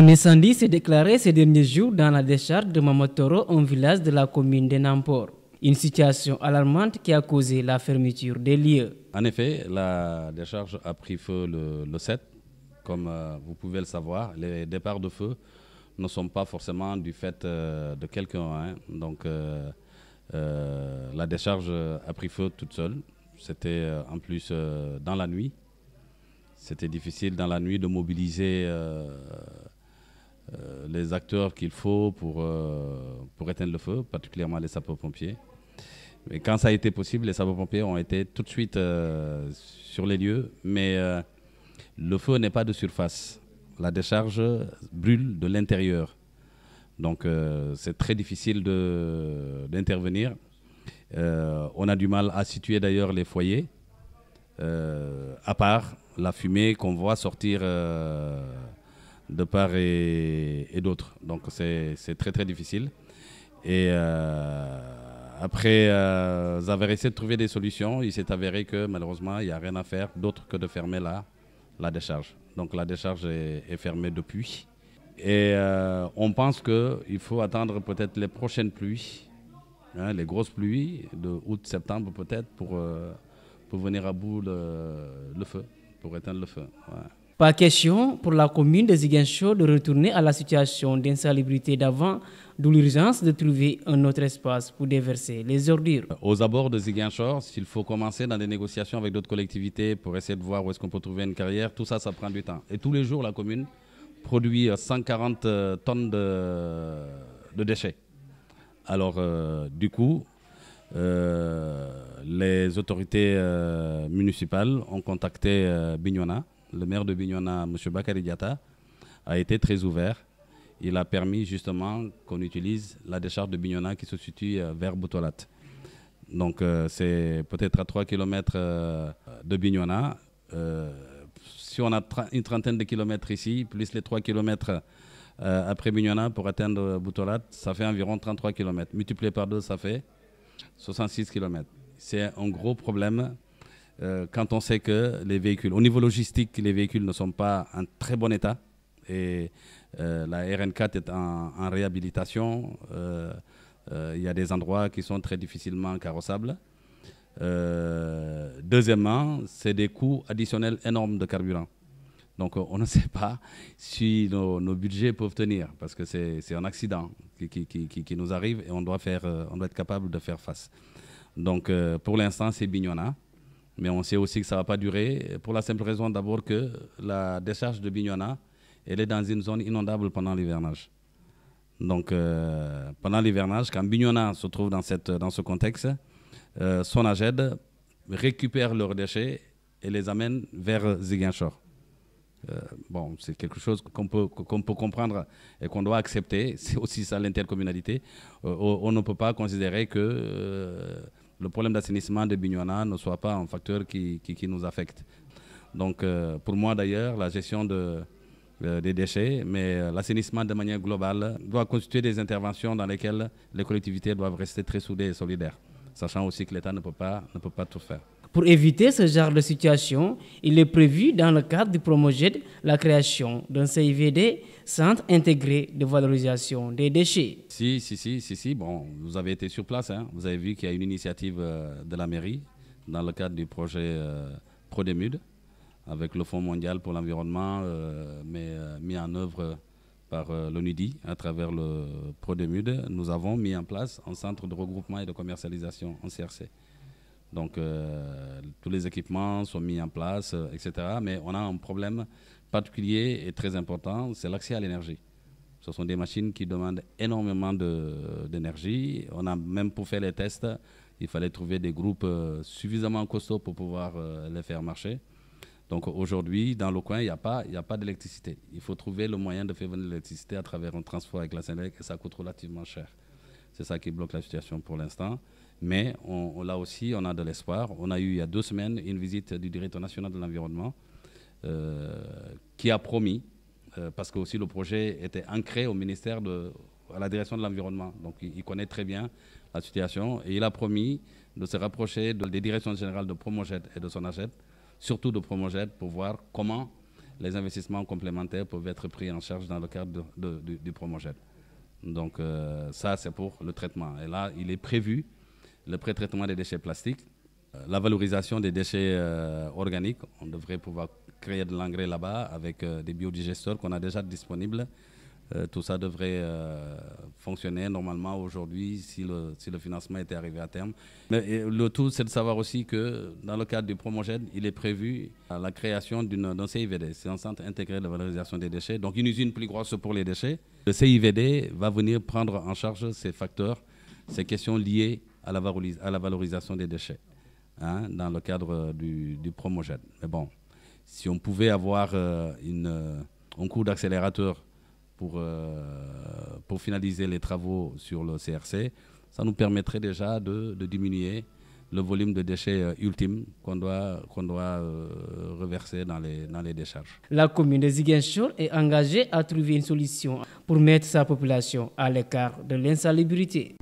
Un incendie s'est déclaré ces derniers jours dans la décharge de Mamotoro, un village de la commune de Nampor. Une situation alarmante qui a causé la fermeture des lieux. En effet, la décharge a pris feu le 7. Comme vous pouvez le savoir, les départs de feu ne sont pas forcément du fait de quelqu'un. Hein. Donc la décharge a pris feu toute seule. C'était en plus dans la nuit. C'était difficile dans la nuit de mobiliser les acteurs qu'il faut pour éteindre le feu, particulièrement les sapeurs-pompiers. Et quand ça a été possible, les sapeurs-pompiers ont été tout de suite sur les lieux, mais le feu n'est pas de surface. La décharge brûle de l'intérieur. Donc c'est très difficile d'intervenir. On a du mal à situer d'ailleurs les foyers, à part la fumée qu'on voit sortir de part et d'autre. Donc c'est très très difficile. Et après avoir essayé de trouver des solutions, il s'est avéré que malheureusement il n'y a rien à faire d'autre que de fermer la décharge. Donc la décharge est fermée depuis. Et on pense qu'il faut attendre peut-être les prochaines pluies, hein, les grosses pluies de août-septembre peut-être pour venir à bout le feu, pour éteindre le feu. Ouais. Pas question pour la commune de Ziguinchor de retourner à la situation d'insalubrité d'avant, d'où l'urgence de trouver un autre espace pour déverser les ordures. Aux abords de Ziguinchor, s'il faut commencer dans des négociations avec d'autres collectivités pour essayer de voir où est-ce qu'on peut trouver une carrière, tout ça, ça prend du temps. Et tous les jours, la commune produit 140 tonnes de déchets. Alors, du coup, les autorités municipales ont contacté Bignona. Le maire de Bignona, M. Bakary Diatta, a été très ouvert. Il a permis justement qu'on utilise la décharge de Bignona qui se situe vers Boutolat. Donc c'est peut-être à 3 km de Bignona. Si on a une trentaine de kilomètres ici, plus les 3 km après Bignona pour atteindre Boutolat, ça fait environ 33 km. Multiplié par 2, ça fait 66 km. C'est un gros problème. Quand on sait que les véhicules, au niveau logistique, les véhicules ne sont pas en très bon état et la RN4 est en réhabilitation, il y a des endroits qui sont très difficilement carrossables. Deuxièmement, c'est des coûts additionnels énormes de carburant. Donc on ne sait pas si nos budgets peuvent tenir parce que c'est un accident qui nous arrive et on doit être capable de faire face. Donc pour l'instant, c'est Bignona. Mais on sait aussi que ça ne va pas durer pour la simple raison d'abord que la décharge de Bignona, elle est dans une zone inondable pendant l'hivernage. Donc pendant l'hivernage, quand Bignona se trouve dans ce contexte, Sonaged récupère leurs déchets et les amène vers Ziguinchor. Bon, c'est quelque chose qu'on peut comprendre et qu'on doit accepter. C'est aussi ça l'intercommunalité. On ne peut pas considérer que le problème d'assainissement de Bignona ne soit pas un facteur qui nous affecte. Donc pour moi d'ailleurs, la gestion des déchets, mais l'assainissement de manière globale doit constituer des interventions dans lesquelles les collectivités doivent rester très soudées et solidaires, sachant aussi que l'État ne peut pas tout faire. Pour éviter ce genre de situation, il est prévu dans le cadre du Promoged la création d'un CIVD, Centre intégré de valorisation des déchets. Si. Bon, vous avez été sur place, hein. Vous avez vu qu'il y a une initiative de la mairie dans le cadre du projet ProDéMUD avec le Fonds mondial pour l'environnement, mis en œuvre par l'ONUDI à travers le ProDéMUD. Nous avons mis en place un centre de regroupement et de commercialisation en CRC. Donc tous les équipements sont mis en place, etc. Mais on a un problème particulier et très important, c'est l'accès à l'énergie. Ce sont des machines qui demandent énormément d'énergie. On a même pour faire les tests, il fallait trouver des groupes suffisamment costauds pour pouvoir les faire marcher. Donc aujourd'hui, dans le coin, il n'y a pas d'électricité. Il faut trouver le moyen de faire venir l'électricité à travers un transport avec la Sénélec et ça coûte relativement cher. C'est ça qui bloque la situation pour l'instant. Mais là aussi, on a de l'espoir. On a eu il y a 2 semaines une visite du directeur national de l'environnement qui a promis, parce que aussi le projet était ancré au ministère à la direction de l'environnement. Donc il connaît très bien la situation et il a promis de se rapprocher des directions générales de Promoged et de Sonaged, surtout de Promoged, pour voir comment les investissements complémentaires peuvent être pris en charge dans le cadre du Promoged. Donc ça, c'est pour le traitement. Et là, il est prévu le pré-traitement des déchets plastiques, la valorisation des déchets organiques. On devrait pouvoir créer de l'engrais là-bas avec des biodigesteurs qu'on a déjà disponibles. Tout ça devrait fonctionner normalement aujourd'hui si le financement était arrivé à terme. Mais le tout, c'est de savoir aussi que dans le cadre du Promoged, il est prévu la création d'un CIVD, c'est un centre intégré de valorisation des déchets, donc une usine plus grosse pour les déchets. Le CIVD va venir prendre en charge ces facteurs, ces questions liées à la valorisation des déchets, hein, dans le cadre du Promoged. Mais bon, si on pouvait avoir un coup d'accélérateur pour finaliser les travaux sur le CRC, ça nous permettrait déjà de diminuer le volume de déchets ultimes qu'on doit reverser dans les décharges. La commune de Ziguinchor est engagée à trouver une solution pour mettre sa population à l'écart de l'insalubrité.